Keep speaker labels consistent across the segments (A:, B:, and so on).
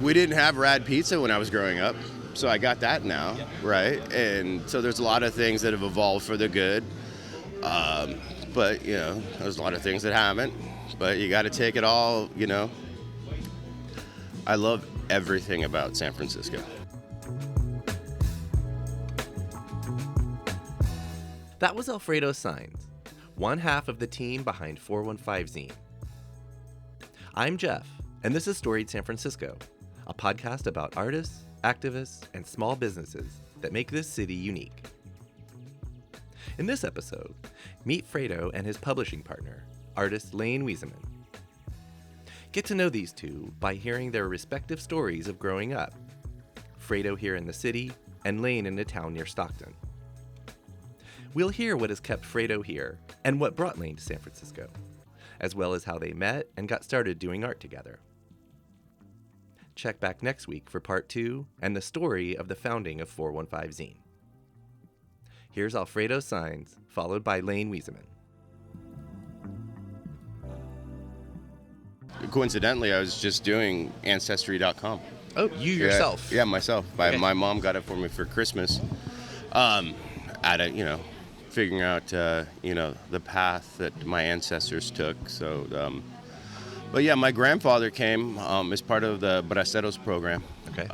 A: we didn't have rad pizza when I was growing up, so I got that now, right? And so there's a lot of things that have evolved for the good, but there's a lot of things that haven't. But you got to take it all, I love everything about San Francisco.
B: That was Alfredo Sainz, one half of the team behind 415 Zine. I'm Jeff, and this is Storied San Francisco, a podcast about artists, activists, and small businesses that make this city unique. In this episode, meet Fredo and his publishing partner, artist Laine Wiesemann. Get to know these two by hearing their respective stories of growing up, Fredo here in the city and Laine in a town near Stockton. We'll hear what has kept Fredo here and what brought Laine to San Francisco, as well as how they met and got started doing art together. Check back next week for part 2 and the story of the founding of 415 Zine. Here's Alfredo Sainz, followed by Laine Wiesemann.
A: Coincidentally, I was just doing Ancestry.com.
B: Oh, you yourself?
A: Yeah, myself.
B: Okay.
A: My mom got it for me for Christmas. Figuring out, the path that my ancestors took. So, but yeah, my grandfather came as part of the Bracero Program.
B: Okay.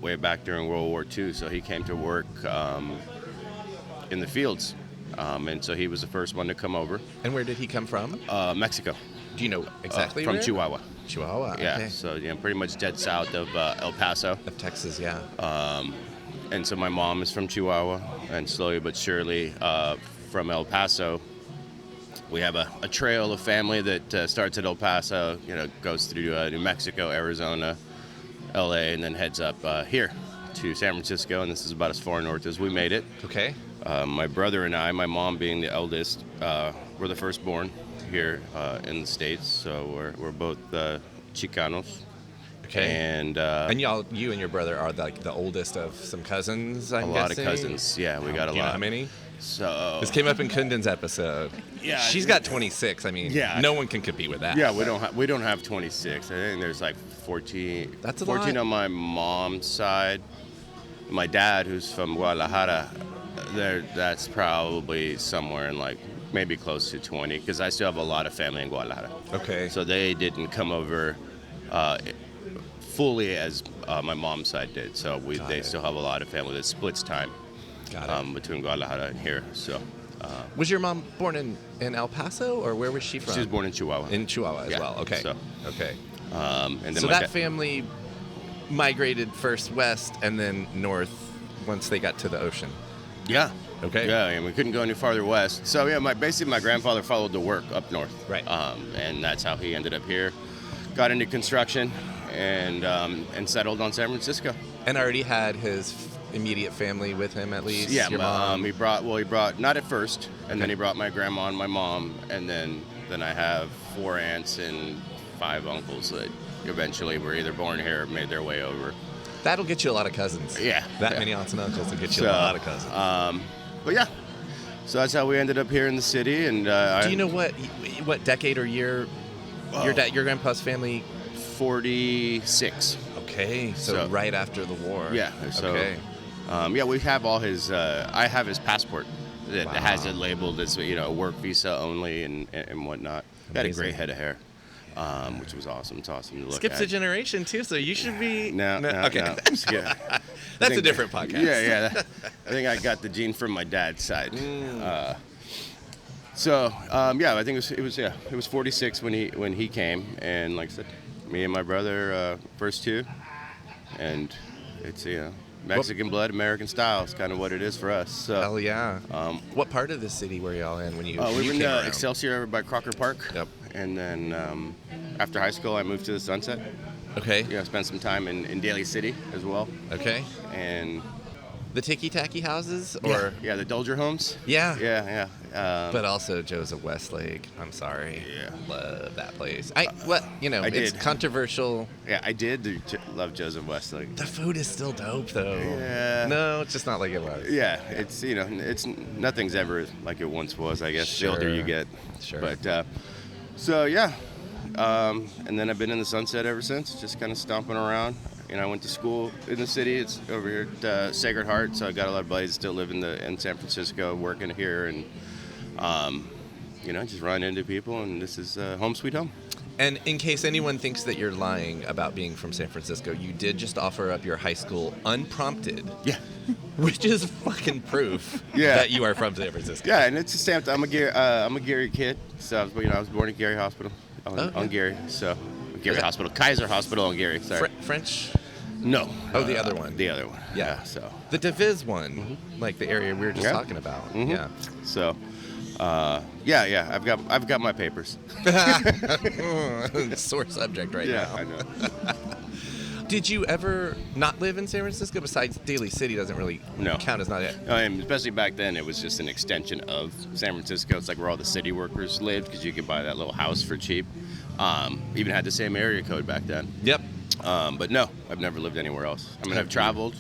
A: Way back during World War II. So he came to work in the fields. And so he was the first one to come over.
B: And where did he come from?
A: Mexico.
B: Do you know exactly
A: From
B: where?
A: Chihuahua.
B: Chihuahua,
A: Yeah,
B: okay.
A: so pretty much dead south of El Paso.
B: Of Texas, yeah.
A: And so my mom is from Chihuahua, and slowly but surely from El Paso, we have a trail of family that starts at El Paso, goes through New Mexico, Arizona, LA, and then heads up here to San Francisco, and this is about as far north as we made it.
B: Okay.
A: My brother and I, my mom being the eldest, were the firstborn here in the States, so we're both Chicanos.
B: Okay.
A: And
B: you and your brother are like the oldest of some cousins, I'm
A: a lot
B: guessing?
A: of cousins. Yeah, we got a
B: Do you know
A: lot.
B: how many?
A: So
B: This came up in Kundan's episode.
A: Yeah.
B: She's got 26. I mean,
A: Yeah.
B: no one can compete with that.
A: yeah, we don't have 26. I think there's like 14.
B: That's a
A: 14
B: lot.
A: on my mom's side. My dad, who's from Guadalajara, that's probably somewhere in like maybe close to 20, because I still have a lot of family in Guadalajara.
B: Okay.
A: So they didn't come over fully as my mom's side did. So they still have a lot of family that splits time between Guadalajara and here. So
B: Was your mom born in El Paso, or where was she from?
A: she was born in Chihuahua.
B: In Chihuahua as
A: Yeah,
B: well. Okay.
A: so-
B: Okay.
A: And then
B: So
A: my
B: that family migrated first west and then north once they got to the ocean.
A: Yeah.
B: Okay.
A: Yeah, and we couldn't go any farther west. So yeah, basically my grandfather followed the work up north.
B: Right.
A: And that's how he ended up here. Got into construction and settled on San Francisco.
B: And already had his immediate family with him, at least?
A: Yeah,
B: Your mom?
A: he brought not at first, and then he brought my grandma and my mom, and then I have 4 aunts and 5 uncles that eventually were either born here or made their way over.
B: That'll get you a lot of cousins.
A: Yeah.
B: That
A: yeah.
B: many aunts and uncles will get you a lot of cousins.
A: But yeah, so that's how we ended up here in the city. And
B: Do you know what decade or year your grandpa's family?
A: 46.
B: Okay, so right after the war.
A: Yeah. So,
B: okay.
A: We have all his. I have his passport that
B: Wow.
A: has it labeled as work visa only and whatnot. Got a great head of hair, which was awesome. It's awesome to look
B: Skips
A: at.
B: a generation too, so you should be.
A: No.
B: Okay.
A: No. Yeah.
B: That's a different podcast.
A: Yeah. I think I got the gene from my dad's side. I think it was 46 when he came, and like I said, me and my brother first two, and it's Mexican blood, American style. It's kind of what it is for us. So,
B: Hell yeah. What part of the city were y'all in when you?
A: we were in
B: came around?
A: Excelsior by Crocker Park.
B: Yep.
A: And then after high school, I moved to the Sunset.
B: Okay.
A: Spent some time in Daly City as well.
B: Okay.
A: And
B: The ticky-tacky houses, or
A: the Dolger homes.
B: Yeah.
A: Yeah.
B: But also Joseph Westlake. I'm sorry.
A: Yeah.
B: Love that place.
A: I
B: It's
A: did.
B: controversial.
A: Yeah, I did love Joseph Westlake.
B: The food is still dope, though.
A: Yeah.
B: No, it's just not like it was.
A: Yeah, it's it's nothing's ever like it once was. I guess
B: Sure.
A: the older you get.
B: Sure.
A: But and then I've been in the Sunset ever since, just kind of stomping around. I went to school in the city. It's over here at Sacred Heart, so I got a lot of buddies that still live in San Francisco, working here, and just run into people, and this is home sweet home.
B: And in case anyone thinks that you're lying about being from San Francisco, you did just offer up your high school unprompted.
A: Yeah.
B: Which is fucking proof
A: Yeah.
B: that you are from San Francisco.
A: Yeah, and it's a stamped. I'm a Gary kid, so I was born at Gary Hospital on Gary. So Gary Hospital, Kaiser Hospital on Gary. Sorry.
B: French?
A: No.
B: Oh, the other one.
A: The other one.
B: Yeah.
A: So
B: the Diviz one, like the area we were just talking about.
A: Mm-hmm.
B: Yeah.
A: So. I've got my papers.
B: Sore subject right now.
A: Yeah, I know.
B: Did you ever not live in San Francisco? Besides, Daly City doesn't really count as not it.
A: And especially back then, it was just an extension of San Francisco. It's like where all the city workers lived, because you could buy that little house for cheap. Even had the same area code back then.
B: Yep.
A: But no, I've never lived anywhere else. I mean, I've traveled.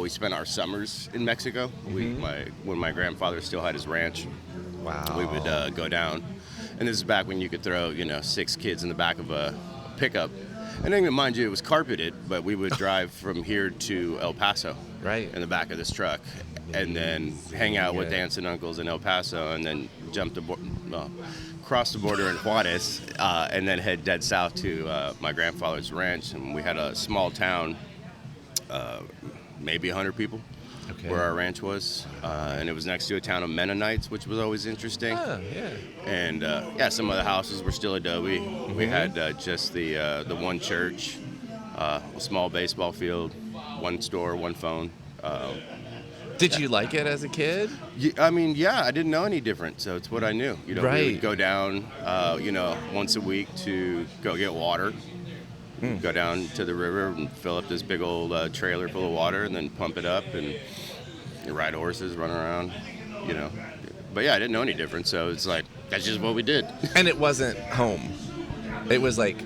A: We spent our summers in Mexico. When my grandfather still had his ranch.
B: Wow.
A: We would go down, and this is back when you could throw 6 kids in the back of a pickup. And then, mind you, it was carpeted, but we would drive from here to El Paso,
B: right,
A: in the back of this truck, and then hang out with aunts and uncles in El Paso, and then cross the border in Juarez, and then head dead south to my grandfather's ranch. And we had a small town, maybe 100 people. Okay. Where our ranch was, and it was next to a town of Mennonites, which was always interesting.
B: Oh, yeah.
A: And some of the houses were still adobe. Mm-hmm. We had just the one church, a small baseball field, one store, one phone.
B: Did you like it as a kid?
A: I didn't know any different, so it's what I knew.
B: Right.
A: We would go down, once a week to go get water. Go down to the river and fill up this big old trailer full of water, and then pump it up and ride horses, run around, But yeah, I didn't know any different, so it's like, that's just what we did.
B: And it wasn't home. It was like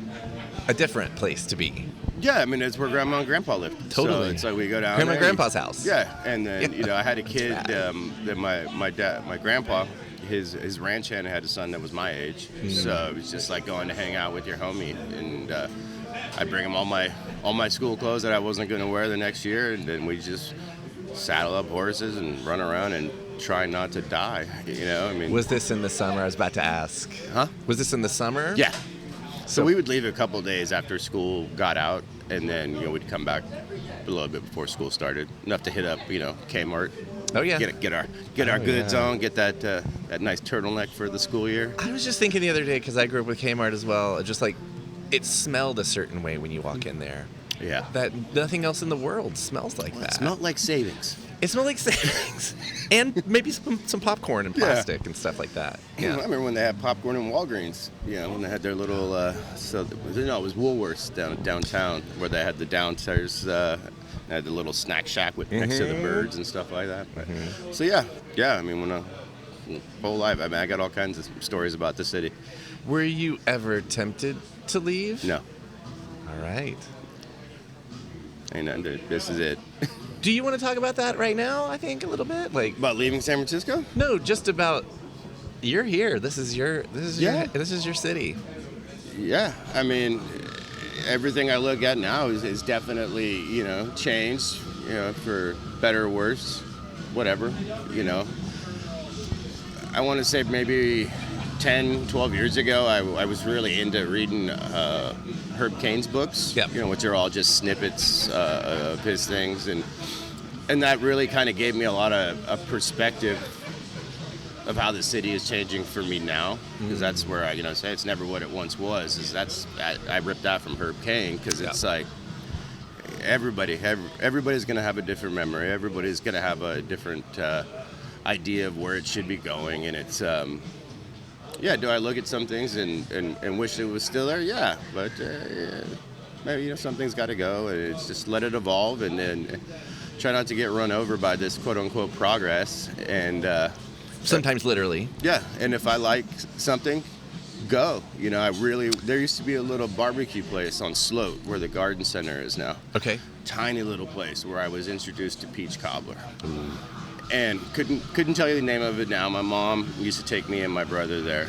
B: a different place to be.
A: Yeah, I mean, it's where Grandma and Grandpa lived.
B: Totally.
A: So it's like we go down
B: Grandma
A: there.
B: and Grandpa's house.
A: Yeah, and then, I had a kid that my grandpa, his ranch hand had a son that was my age. So it was just like going to hang out with your homie, and I'd bring him all my school clothes that I wasn't going to wear the next year, and then we just saddle up horses and run around and try not to die.
B: Was this in the summer? I was about to ask.
A: Huh?
B: Was this in the summer?
A: Yeah. So we would leave a couple of days after school got out, and then we'd come back a little bit before school started, enough to hit up K-Mart.
B: Oh yeah.
A: Get our goods on, get that nice turtleneck for the school year.
B: I was just thinking the other day, because I grew up with K-Mart as well, just like it smelled a certain way when you walk in there.
A: Yeah.
B: That nothing else in the world smells like that.
A: It smelled like savings.
B: It smelled like savings. And maybe some popcorn and plastic and stuff like that. Yeah.
A: I remember when they had popcorn in Walgreens, when they had their little, it was Woolworths downtown, where they had the downstairs, they had the little snack shack next to the birds and stuff like that. But, so yeah, I mean, whole life, I got all kinds of stories about the city.
B: Were you ever tempted to leave?
A: No.
B: All right.
A: And this is it.
B: Do you want to talk about that right now? I think a little bit, like
A: about leaving San Francisco.
B: No, just about you're here. This is your city.
A: Yeah, I mean, everything I look at now is definitely changed. For better or worse, whatever. I want to say maybe 10, 12 years ago, I was really into reading Herb Cain's books, which are all just snippets of his things, and that really kind of gave me a lot of perspective of how the city is changing for me now, because that's where I say it's never what it once was. I ripped that from Herb Cain, because it's like everybody's going to have a different memory, everybody's going to have a different idea of where it should be going, and it's do I look at some things and wish it was still there? Yeah, but maybe something's got to go, and it's just let it evolve, and then try not to get run over by this quote unquote progress. And
B: sometimes literally.
A: Yeah, and if I like something, go. There used to be a little barbecue place on Sloat where the garden center is now. Okay. Tiny little place where I was introduced to peach cobbler. And couldn't tell you the name of it now. My mom used to take me and my brother there.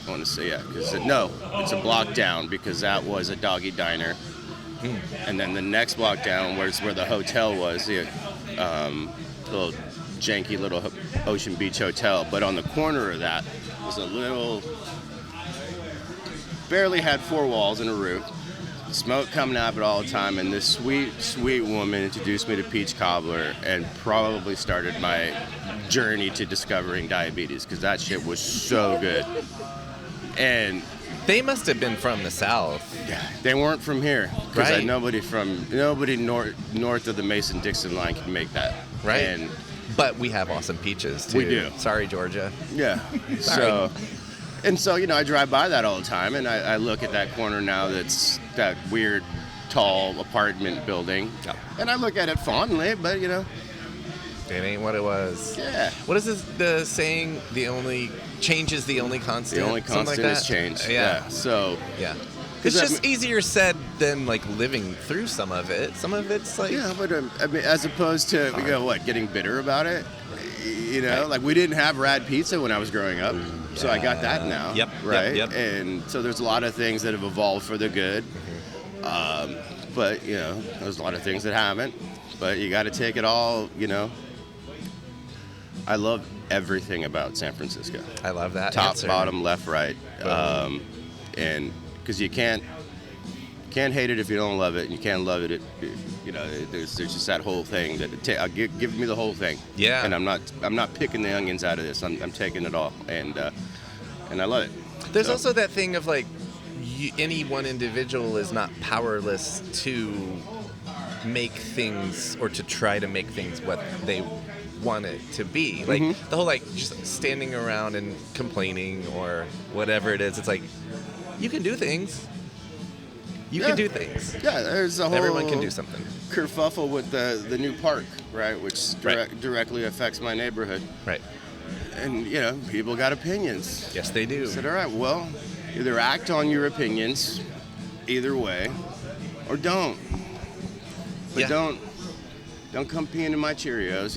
A: I want to say because no, it's a block down, because that was a doggy diner And then the next block down where the hotel was, the little janky little Ocean Beach hotel. But on the corner of that was a little, barely had 4 walls and a roof. Smoke coming out of it all the time, and this sweet, sweet woman introduced me to peach cobbler and probably started my journey to discovering diabetes, because that shit was so good. And
B: They must have been from the South.
A: they weren't from here, because
B: Right.
A: nobody north of the Mason-Dixon line can make that.
B: Right.
A: And
B: But we have awesome peaches, too.
A: We do.
B: Sorry, Georgia.
A: yeah, so I drive by that all the time, and I look at that corner now. That's that weird, tall apartment building,
B: Yeah.
A: and I look at it fondly. But
B: It ain't what it was.
A: yeah,
B: What is the saying? Change is the only constant.
A: the only
B: Something
A: constant
B: like
A: is
B: that?
A: change.
B: Yeah.
A: So
B: Yeah.
A: 'Cause
B: It's
A: that
B: just easier said than like living through some of it. Some of it's like
A: yeah, but I mean, as opposed to getting bitter about it.
B: Right.
A: Like we didn't have rad pizza when I was growing up, so I got that now.
B: Yep,
A: Right.
B: yep.
A: And so there's a lot of things that have evolved for the good, but there's a lot of things that haven't. But you got to take it all. I love everything about San Francisco.
B: I love that.
A: Top,
B: answer.
A: bottom, left, right, and because you can't hate it if you don't love it, and you can't love it. There's just that whole thing that give me the whole thing.
B: Yeah.
A: And I'm not picking the onions out of this. I'm taking it all, and I love it.
B: There's
A: So-
B: also that thing of like any one individual is not powerless to make things or to try to make things what they want it to be. Like the whole like just standing around and complaining or whatever it is. It's like you can do things. You can do things.
A: Yeah, there's a whole
B: Everyone can do something.
A: kerfuffle with the new park, right, which directly affects my neighborhood.
B: Right.
A: And people got opinions.
B: Yes, they do.
A: I said, all right, well, either act on your opinions, either way, or don't. But
B: Yeah.
A: don't come peeing in my Cheerios.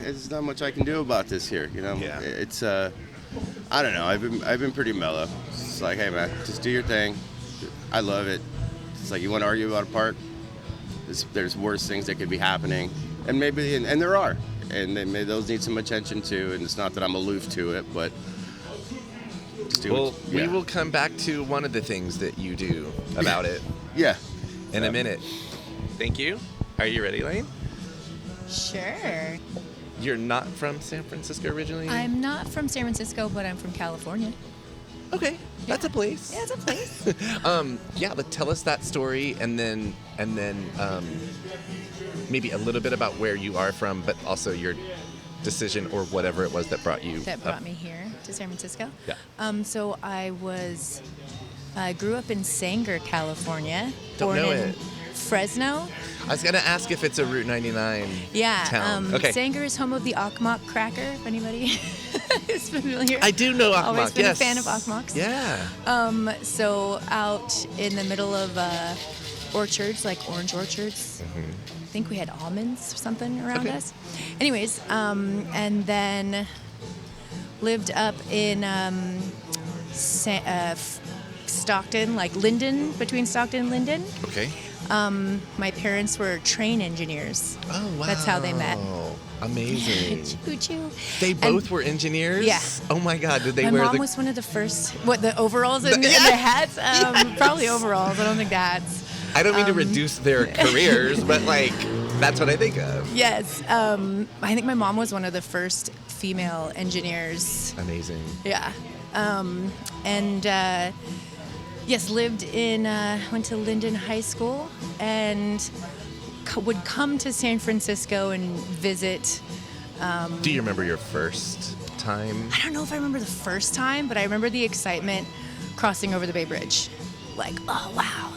A: There's not much I can do about this here.
B: Yeah.
A: It's I don't know. I've been pretty mellow. It's like, hey man, just do your thing. I love it. It's like, you want to argue about a park? There's worse things that could be happening, and maybe and there are, and then maybe those need some attention too. And it's not that I'm aloof to it, but just do it.
B: We will come back to one of the things that you do about it
A: Yeah.
B: in a minute. Thank you. Are you ready, Laine?
C: Sure.
B: You're not from San Francisco originally?
C: I'm not from San Francisco, but I'm from California.
B: Okay, that's a place.
C: Yeah, it's a place.
B: But tell us that story, and then maybe a little bit about where you are from, but also your decision or whatever it was that brought you.
C: That brought me here to San Francisco.
B: Yeah.
C: So I grew up in Sanger, California.
B: Don't
C: born
B: know
C: in
B: it.
C: Fresno.
B: I was gonna ask if it's a Route 99
C: Yeah.
B: town. Okay.
C: Sanger is home of the Okmok cracker, if anybody is familiar.
B: I do know Okmok.
C: Always been
B: yes.
C: a fan of Okmoks.
B: Yeah.
C: So out in the middle of orchards, like orange orchards. I think we had almonds or something around
B: Okay.
C: us. Anyways, and then lived up in Stockton, like Linden, between Stockton and Linden.
B: Okay.
C: My parents were train engineers.
B: Oh wow.
C: That's how they met.
B: Amazing.
C: Choo-choo.
B: They both were engineers?
C: Yeah.
B: Oh my God, did they
C: My
B: wear
C: mom
B: the...
C: was one of the first, the overalls and the hats? Probably overalls. I don't think the hats.
B: I don't mean to reduce their careers, but like, that's what I think of.
C: Yes. I think my mom was one of the first female engineers.
B: Amazing.
C: Yeah. Yes, went to Linden High School and would come to San Francisco and visit.
B: Do you remember your first time?
C: I don't know if I remember the first time, but I remember the excitement crossing over the Bay Bridge. Like, oh, wow,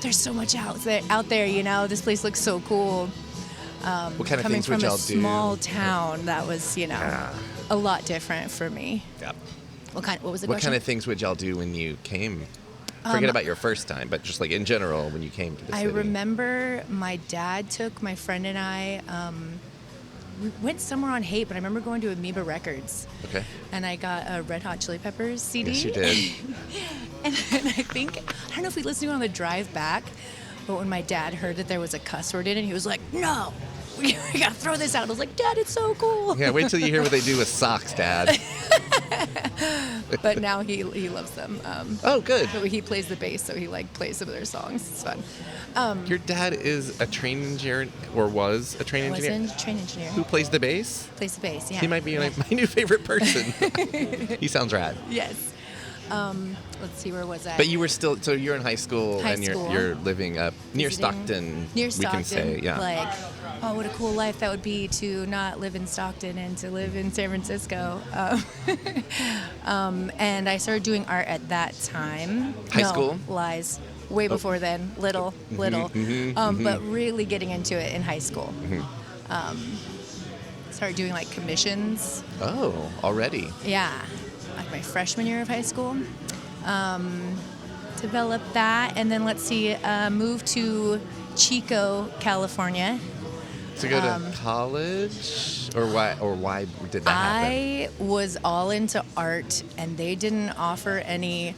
C: there's so much out there, this place looks so cool.
B: What kind of
C: Coming
B: things would
C: from a
B: y'all do?
C: small town, that was,
B: Yeah.
C: a lot different for me.
B: Yep.
C: What was the
B: What
C: question?
B: kind of things would y'all do when you came? Forget about your first time, but just like in general when you came to the
C: I
B: city.
C: remember my dad took my friend and I, we went somewhere on Haight, but I remember going to Amoeba Records.
B: Okay.
C: And I got a Red Hot Chili Peppers CD.
B: Yes, you did.
C: and I don't know if we listened to it on the drive back, But when my dad heard that there was a cuss word in it, he was like, no, we gotta throw this out. I was like, Dad, it's so cool.
B: Yeah, wait till you hear what they do with socks, Dad.
C: But now he loves them.
B: Oh, good.
C: But he plays the bass, so he plays some of their songs. It's fun.
B: Your dad is a train engineer, or was a train engineer?
C: Was a train engineer.
B: Who plays the bass?
C: Plays the bass, yeah.
B: He might be my new favorite person. He sounds rad.
C: Yes. Let's see, where was I?
B: But you were still, so you're in high school,
C: High
B: and
C: school.
B: you're living up near
C: Visiting-
B: Stockton.
C: Near
B: We
C: Stockton.
B: can say, yeah.
C: Like, oh, what a cool life that would be to not live in Stockton and to live in San Francisco. And I started doing art at that time.
B: High school?
C: Lies. Way before then. Little. But really getting into it in high school. Started doing commissions.
B: Oh, already.
C: Yeah, like my freshman year of high school. Developed that, and then moved to Chico, California.
B: To go to college, or why did that happen?
C: I was all into art, and they didn't offer any.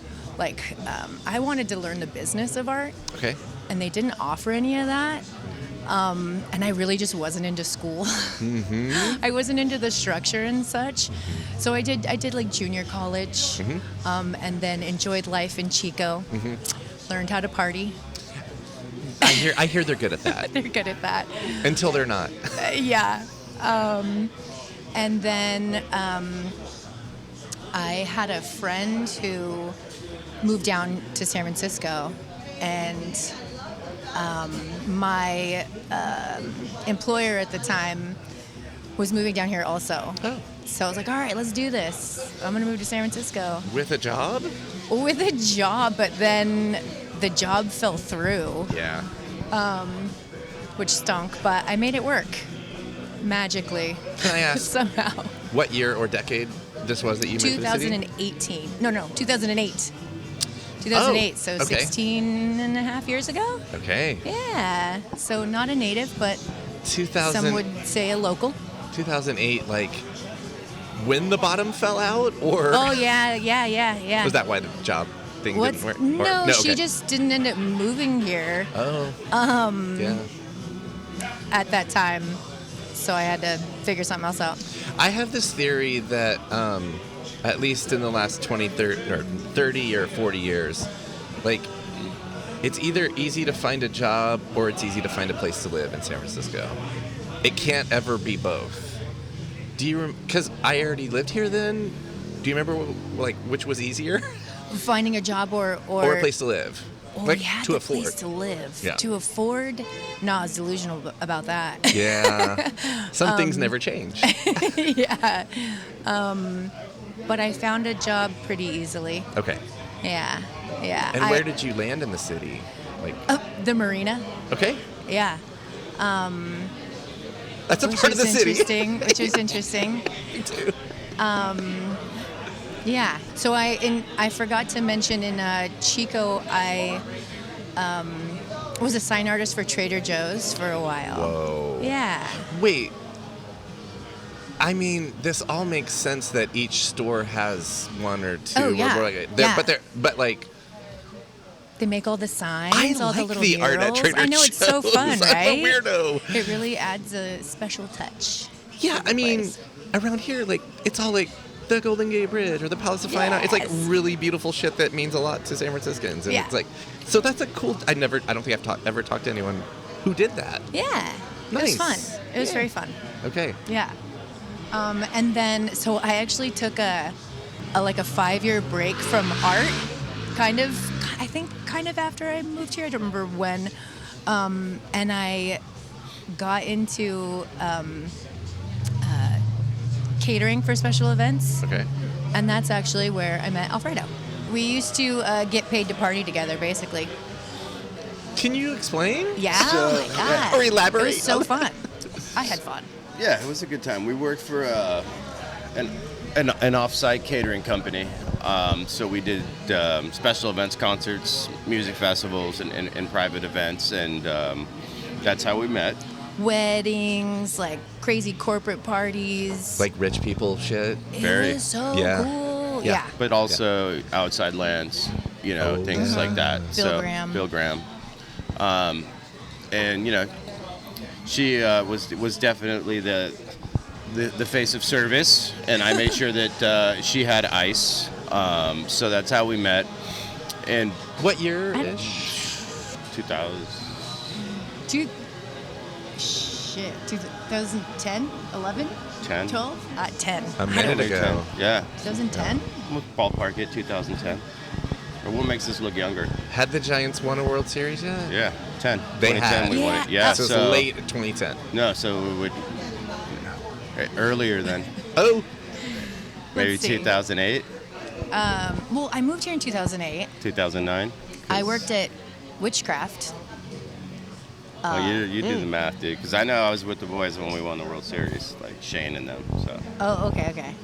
C: I wanted to learn the business of art,
B: Okay.
C: and they didn't offer any of that. And I really just wasn't into school. I wasn't into the structure and such. So I did junior college, and then enjoyed life in Chico. Learned how to party.
B: I hear they're good at that.
C: They're good at that.
B: Until they're not.
C: Yeah. And then I had a friend who moved down to San Francisco, and my employer at the time was moving down here also.
B: Oh.
C: So I was like, all right, let's do this. I'm going to move to San Francisco.
B: With a job?
C: With a job, but then the job fell through,
B: Yeah.
C: which stunk, but I made it work magically.
B: Can I ask
C: somehow.
B: what year or decade this was that you moved to the city?
C: 2018. No, 2008. 2008, so
B: okay.
C: 16 and a half years ago?
B: Okay.
C: Yeah. So not a native, but
B: 2000,
C: some would say a local.
B: 2008, when the bottom fell out, or
C: Oh, yeah.
B: was that why the job thing didn't work?
C: No, she
B: okay.
C: just didn't end up moving here
B: Oh. Yeah.
C: at that time. So I had to figure something else out.
B: I have this theory that, at least in the last 20, 30 or 40 years, it's either easy to find a job or it's easy to find a place to live in San Francisco. It can't ever be both. Do you? Because I already lived here then. Do you remember which was easier?
C: Finding a job or
B: Or a place to live?
C: Oh, yeah,
B: to
C: the
B: afford.
C: place to live.
B: Yeah.
C: To afford? No, I was delusional about that.
B: Yeah. Some things never change.
C: Yeah. But I found a job pretty easily.
B: Okay.
C: Yeah.
B: And where did you land in the city?
C: The marina.
B: Okay.
C: Yeah.
B: That's a
C: Which
B: part of the
C: was
B: city.
C: interesting. Which was interesting.
B: Me too.
C: Yeah. So I forgot to mention in Chico, I was a sign artist for Trader Joe's for a while.
B: Whoa.
C: Yeah.
B: Wait. I mean, this all makes sense that each store has one or two.
C: Oh, yeah. Yeah.
B: But
C: They make all the signs,
B: I
C: all the
B: like
C: little
B: the art at
C: murals.
B: Trader
C: I know, it's so
B: Joe's.
C: fun, right?
B: I'm a weirdo.
C: It really adds a special touch.
B: Yeah,
C: to the
B: I mean,
C: place.
B: around here, it's all the Golden Gate Bridge or the Palace of Fine Art. It's
C: Yes.
B: really beautiful shit that means a lot to San Franciscans. And
C: Yeah.
B: it's so that's a cool. I don't think I've ever talked to anyone who did that.
C: Yeah. It
B: Nice.
C: was fun. It was very fun.
B: Okay.
C: Yeah. And then, so I actually took a 5-year break from art, kind of after I moved here. I don't remember when. And I got into catering for special events.
B: Okay.
C: And that's actually where I met Alfredo. We used to get paid to party together, basically.
B: Can you explain?
C: Yeah,
A: So-
C: oh my God.
B: Or elaborate.
C: It was so fun. I had fun.
A: Yeah, it was a good time. We worked for an off-site catering company. So we did special events, concerts, music festivals, and private events, and that's how we met.
C: Weddings, crazy corporate parties.
B: Rich people shit.
A: Very.
C: It was so
B: Yeah.
C: cool.
B: Yeah.
C: Yeah.
A: But also outside lands, things like that.
C: Bill Graham.
A: Bill Graham. And she was definitely the face of service, and I made sure that she had ice. So that's how we met. And
B: What year-ish?
A: 2000.
C: 2010, 11,
A: 10.
C: 12, 10.
B: A minute ago.
A: Yeah.
C: 2010.
A: We'll ballpark it 2010. Or what makes us look younger?
B: Had the Giants won a World Series yet?
A: Yeah, 10.
B: They
A: 2010
B: had.
A: we won it. Yeah,
B: So it's late 2010.
A: No, so we would earlier than
B: Oh,
A: maybe
C: Let's see.
A: 2008,
C: Well, I moved here in 2008.
A: 2009.
C: I worked at Witchcraft.
A: Well, you do the math, dude. Because I know I was with the boys when we won the World Series, like Shane and them.
C: Oh, okay.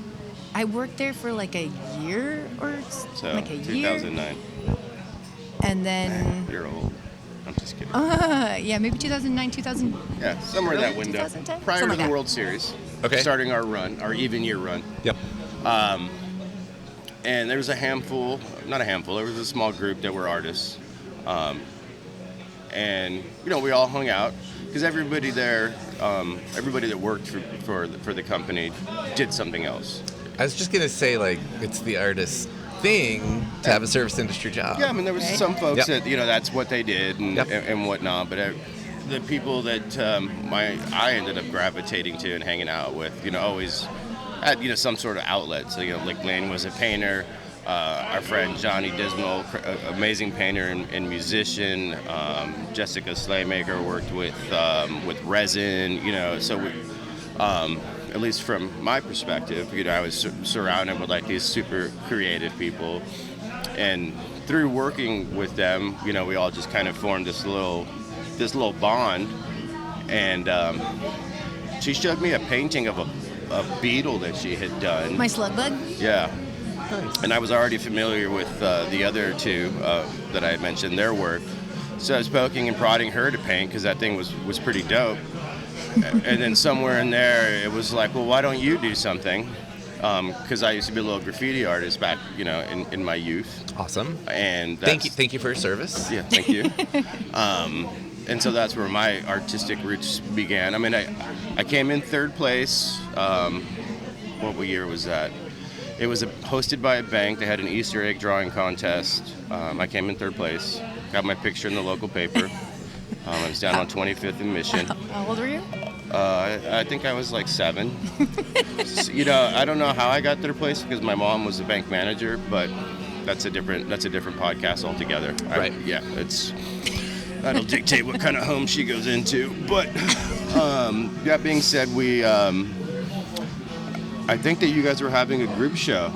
C: I worked there for like a year
A: So
C: like a
A: 2009.
C: year. And then,
A: You're old. I'm just kidding.
C: yeah, maybe 2009, 2000.
A: Yeah, somewhere in that window.
C: 2010?
A: Prior to
C: Something
A: the
C: like that.
A: World Series.
B: Okay.
A: Starting our run, our even year run.
B: yep.
A: And there was not a handful, there was a small group that were artists. And, we all hung out because everybody there, everybody that worked for the company did something else.
B: I was just going to say, like, it's the artist thing to have a service industry job.
A: Yeah, I mean, there was
C: Right.
A: some folks
B: Yep.
A: that, that's what they did and,
B: Yep.
A: and whatnot. But the people that I ended up gravitating to and hanging out with, always had, some sort of outlet. So, like Laine was a painter. Our friend Johnny Dismal, amazing painter and musician. Jessica Slaymaker worked with resin. So we, at least from my perspective, I was surrounded with like these super creative people, and through working with them, we all just kind of formed this little bond. And she showed me a painting of a beetle that she had done.
C: My slug bug?
A: Yeah.
B: Nice.
A: And I was already familiar with the other two that I had mentioned, their work. So I was poking and prodding her to paint because that thing was pretty dope. And then somewhere in there, it was like, well, why don't you do something? Because I used to be a little graffiti artist back, in my youth.
B: Awesome.
A: And
B: Thank you for your service.
A: Yeah, thank you. And so that's where my artistic roots began. I mean, I came in third place. What year was that? It was hosted by a bank. They had an Easter egg drawing contest. I came in third place. Got my picture in the local paper. I was down on 25th and Mission.
C: How old were you?
A: I think I was like 7. I don't know how I got third place because my mom was a bank manager, but that's a different podcast altogether.
B: Right.
A: That'll dictate what kind of home she goes into. But that being said, I think that you guys were having a group show,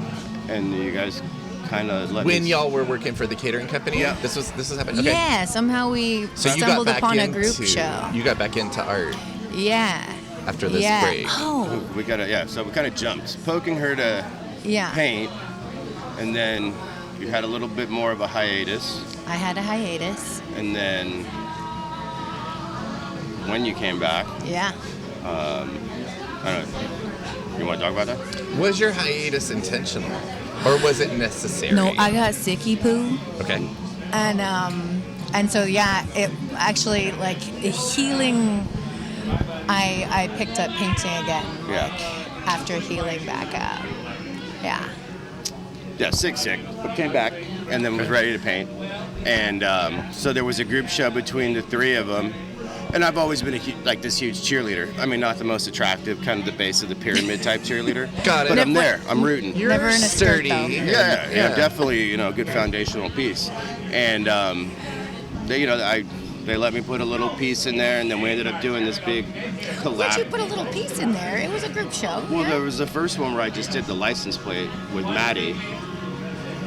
A: and you guys kind of let
B: When
A: me...
B: y'all were working for the catering company?
A: Yeah.
B: This was happening? Okay.
C: Yeah, somehow we
B: So you got
C: stumbled
B: back
C: upon a
B: into,
C: group show.
B: You got back into art
C: Yeah.
B: after this
C: yeah.
B: break.
C: Oh,
A: So we kind of jumped, poking her to
C: yeah.
A: paint, and then you had a little bit more of a hiatus,
C: I had a hiatus.
A: and then when you came back,
C: Yeah.
A: I don't know, you want to talk about that?
B: Was your hiatus intentional, or was it necessary?
C: No, I got sicky poo.
B: Okay.
C: And so yeah, it actually like the healing. I picked up painting again.
A: Yeah.
C: After healing back up. Yeah.
A: Yeah, sick, but came back and then was ready to paint. And so there was a group show between the three of them. And I've always been this huge cheerleader. I mean, not the most attractive, kind of the base of the pyramid type cheerleader.
B: Got it.
A: But I'm there. I'm rooting.
B: You're
C: Never in a skirt,
B: sturdy.
C: though.
A: Yeah, definitely, a good foundational piece. And they let me put a little piece in there, and then we ended up doing this big collab.
C: Why'd you put a little piece in there? It was a group show.
A: Well,
C: yeah.
A: there was the first one where I just did the license plate with Maddie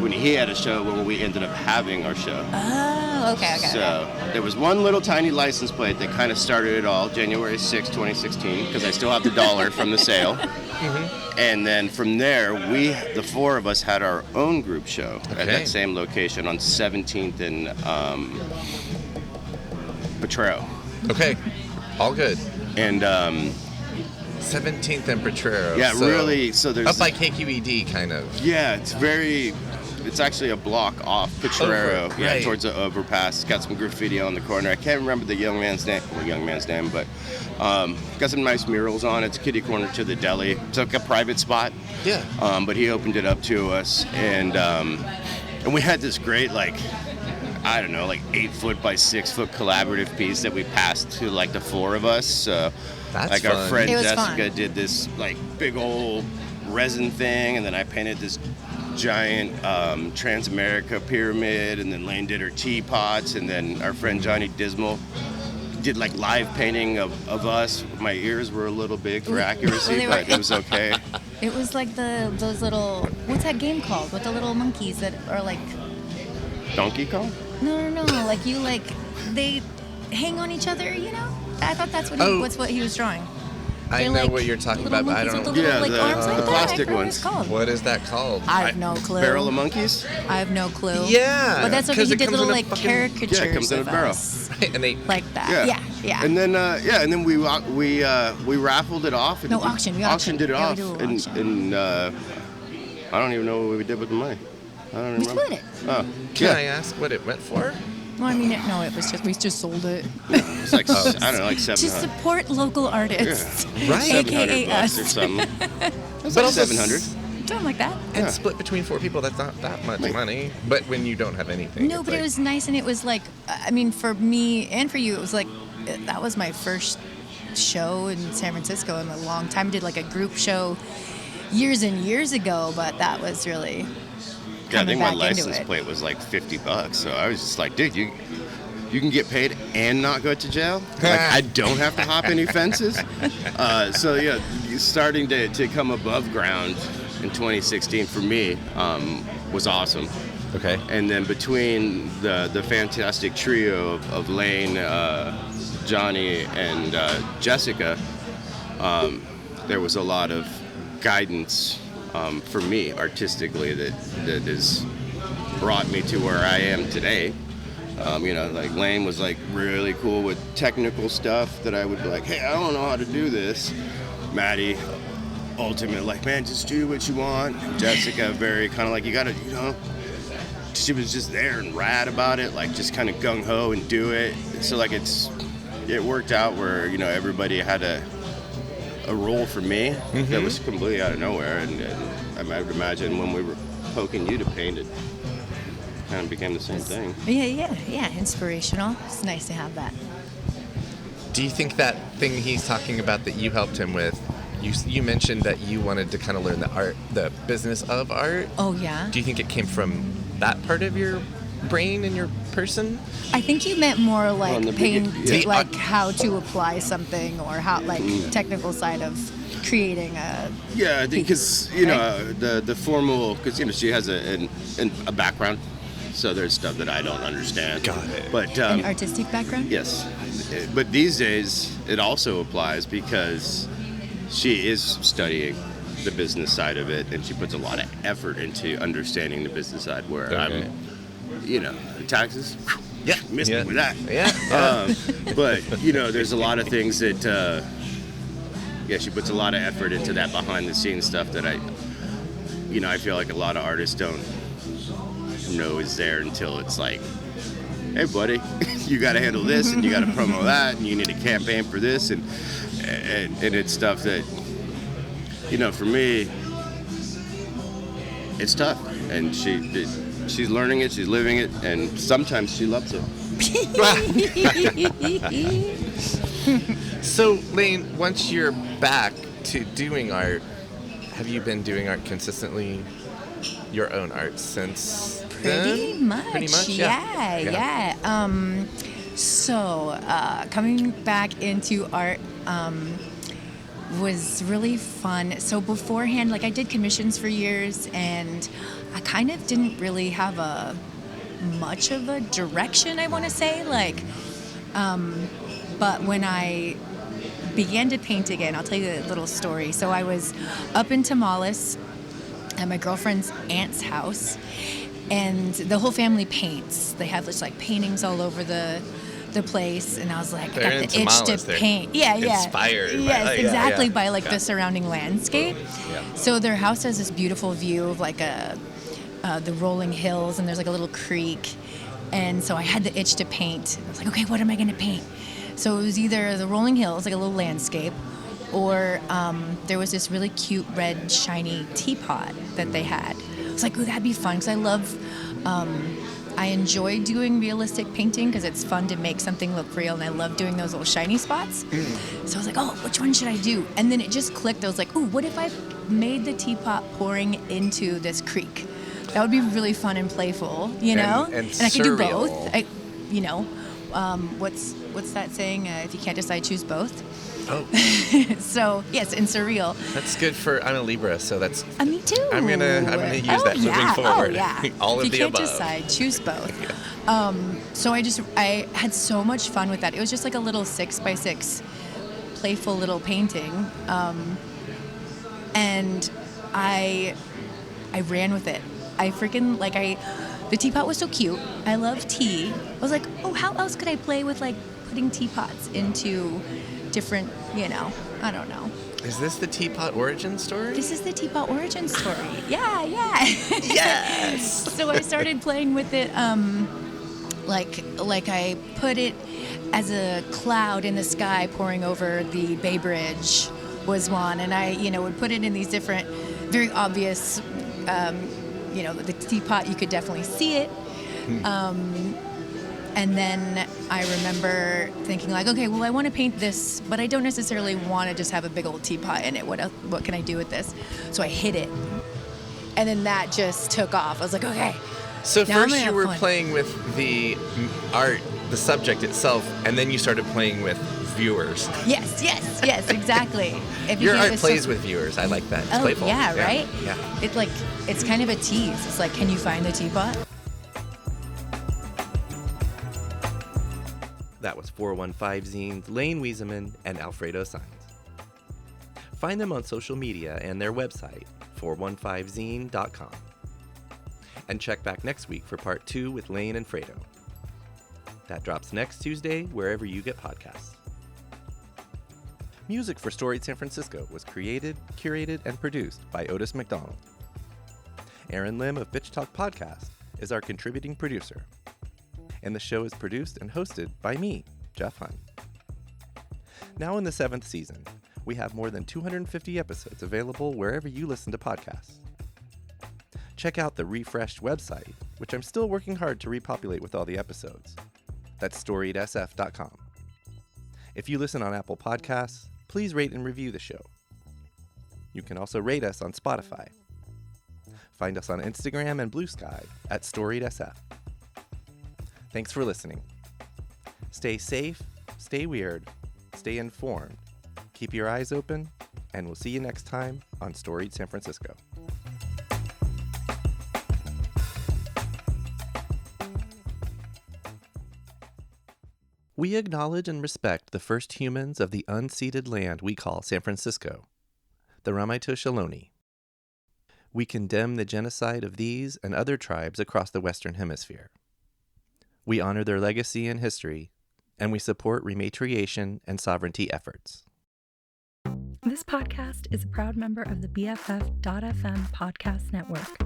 A: when he had a show where we ended up having our show.
C: Oh, okay.
A: So there was one little tiny license plate that kind of started it all, January 6, 2016, because I still have the dollar from the sale. Mm-hmm. And then from there, the four of us had our own group show at that same location on 17th and Bracero.
B: Okay. All good.
A: And
B: 17th and Bracero.
A: yeah, really. So there's
B: up by KQED, kind of.
A: Yeah, it's very. it's actually a block off Bracero,
B: right.
A: towards the overpass. It's got some graffiti on the corner. I can't remember the young man's name, but got some nice murals on it. It's kitty corner to the deli. It's like a private spot.
B: Yeah.
A: But he opened it up to us, and we had this great, like, I don't know, like 8-foot by 6-foot collaborative piece that we passed to like the 4 of us.
B: That's
A: like
B: fun.
A: our friend
C: It was
A: Jessica
C: fun.
A: did this like big old resin thing, and then I painted this giant Transamerica pyramid, and then Laine did her teapots, and then our friend Johnny Dismal did like live painting of us. My ears were a little big for accuracy,
C: they were-
A: but it was okay.
C: It was like those little, what's that game called with the little monkeys that are like,
A: Donkey Kong?
C: no, like they hang on each other, you know? I thought that's what he was drawing.
B: I
C: They're
B: know
C: like
B: what you're talking
C: little
B: about, but I
C: monkeys
B: don't
C: with
B: know.
C: the little,
A: Yeah,
C: like,
A: the
C: arms like that.
A: plastic
C: I forgot what
A: ones.
C: it's called.
B: What is that called?
C: I have no clue.
A: Barrel of monkeys?
C: I have no clue.
B: Yeah,
C: But that's okay.
B: 'cause
C: He
B: it
C: did
B: comes
C: little
B: in a
C: like
B: fucking-
C: caricatures
A: Yeah, it comes in a
C: of
A: barrel.
C: us.
B: And they
C: Like that. Yeah.
A: And then we raffled it off. And
C: No, auction. We
A: auctioned it
C: Yeah, we
A: off,
C: do
A: and
C: auction.
A: I don't even know what we did with the money. I don't
C: We
A: remember.
C: split it.
A: Oh,
B: Can I ask what it went for?
C: Well, I mean, no, it was just we just sold it
A: it's like I don't know, like
C: to
A: 700.
C: support local artists,
B: Right.
C: AKA
A: $700 or
C: us,
A: something. It's
B: But
A: like
B: also
A: 700.
C: something like that.
B: And
A: Yeah.
B: split between 4 people, that's not that much money. But when you don't have anything.
C: No,
B: it's
C: but it
B: like-
C: was nice, and it was like, I mean, for me and for you, it was like that was my first show in San Francisco in a long time. I did like a group show years and years ago, but that was really
A: Yeah, I
C: coming
A: think my
C: back into
A: license
C: it.
A: plate was like $50. So I was just like, dude, you can get paid and not go to jail. Like I don't have to hop any fences. So yeah, starting to come above ground in 2016 for me was awesome.
B: Okay.
A: And then between the fantastic trio of Laine, Johnny, and Jessica, there was a lot of guidance for me artistically that has brought me to where I am today. Like Laine was like really cool with technical stuff that I would be like, hey, I don't know how to do this. Maddie, ultimately, like, man, just do what you want. Jessica, very kind of like, you gotta, she was just there and rad about it, like just kind of gung-ho and do it. So like it worked out where, everybody had a role for me that was completely out of nowhere. And I would imagine when we were poking you to paint it, kind of became the same thing.
C: Yeah, inspirational. It's nice to have that.
B: Do you think that thing he's talking about that you helped him with, you mentioned that you wanted to kind of learn the business of art.
C: Oh yeah.
B: Do you think it came from that part of your brain and your person?
C: I think you meant more like
A: Well, in the
C: paint,
A: begin-
B: yeah.
C: like how to apply something, or how like technical side of creating a.
A: Yeah, I think because the formal, because she has a background, so there's stuff that I don't understand.
B: Got it.
A: But
C: An artistic background?
A: yes, but these days it also applies because she is studying the business side of it, and she puts a lot of effort into understanding the business side. Where
B: Okay.
A: I'm, taxes.
B: Yeah.
A: Missed me with that.
B: Yeah.
A: But there's a lot of things that she puts a lot of effort into that behind the scenes stuff that I feel like a lot of artists don't know is there until it's like, hey buddy, you got to handle this and you got to promo that and you need a campaign for this and it's stuff that for me it's tough, and she's learning it, she's living it, and sometimes she loves it.
B: So, Laine, once you're back to doing art, have you been doing art consistently, your own art, since
C: Pretty
B: then?
C: much.
B: Pretty much,
C: Yeah. So coming back into art was really fun. So beforehand, like I did commissions for years, and I kind of didn't really have much of a direction, I want to say. But when I began to paint again, I'll tell you a little story. So I was up in Tamales at my girlfriend's aunt's house, and the whole family paints. They have just like paintings all over the place, and I was like,
B: They're
C: I
B: in
C: got the itch
B: Tamales.
C: to
B: They're
C: paint. Yeah.
B: inspired by-
C: Yes,
B: yeah,
C: exactly,
B: yeah.
C: by like
B: Yeah.
C: the surrounding landscape.
B: Yeah.
C: So their house has this beautiful view of like a the rolling hills, and there's like a little creek. And so I had the itch to paint. I was like, okay, what am I going to paint? So it was either the rolling hills, like a little landscape, or there was this really cute red shiny teapot that they had. I was like, oh, that'd be fun, because I enjoy doing realistic painting because it's fun to make something look real, and I love doing those little shiny spots. So I was like, oh, which one should I do? And then it just clicked. I was like, oh, what if I made the teapot pouring into this creek? That would be really fun and playful, and I could do both. What's that saying? If you can't decide, choose both.
B: Oh.
C: So yes, and surreal.
B: That's good for. I'm a Libra, so that's.
C: Me too.
B: I'm gonna use that moving forward.
C: Oh yeah.
B: All of the above.
C: If you can't decide, choose both. So I had so much fun with that. It was just like a little 6x6 playful little painting, and I ran with it. The teapot was so cute. I love tea. I was like, oh, how else could I play with like putting teapots into different, I don't know.
B: Is this the teapot origin story?
C: This is the teapot origin story. Yeah.
B: Yes.
C: So I started playing with it, like I put it as a cloud in the sky pouring over the Bay Bridge was one, and I, would put it in these different, very obvious, the teapot, you could definitely see it. And then I remember thinking like, okay, well, I want to paint this, but I don't necessarily want to just have a big old teapot in it. What can I do with this? So I hid it. And then that just took off. I was like, okay.
B: So first you were playing with the art, the subject itself, and then you started playing with viewers.
C: Yes, exactly.
B: Your art plays with viewers. I like that. It's playful.
C: Yeah, right?
B: Yeah.
C: It's kind of a tease. It's like, can you find the teapot?
B: That was 415 Zine's Laine Wiesemann and Alfredo Sainz. Find them on social media and their website, 415zine.com. And check back next week for part 2 with Laine and Fredo. That drops next Tuesday wherever you get podcasts. Music for Storied San Francisco was created, curated, and produced by Otis McDonald. Aaron Lim of Bitch Talk Podcast is our contributing producer. And the show is produced and hosted by me, Jeff Hunt. Now in the 7th season, we have more than 250 episodes available wherever you listen to podcasts. Check out the refreshed website, which I'm still working hard to repopulate with all the episodes. That's storiedsf.com. If you listen on Apple Podcasts, please rate and review the show. You can also rate us on Spotify. Find us on Instagram and Blue Sky at storiedsf. Thanks for listening. Stay safe, stay weird, stay informed, keep your eyes open, and we'll see you next time on Storied San Francisco. We acknowledge and respect the first humans of the unceded land we call San Francisco, the Ramaytush Ohlone. We condemn the genocide of these and other tribes across the Western Hemisphere. We honor their legacy and history, and we support rematriation and sovereignty efforts.
D: This podcast is a proud member of the BFF.FM podcast network.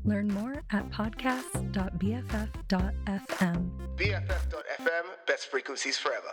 D: Learn more at podcasts.bff.fm.
E: BFF.FM, best frequencies forever.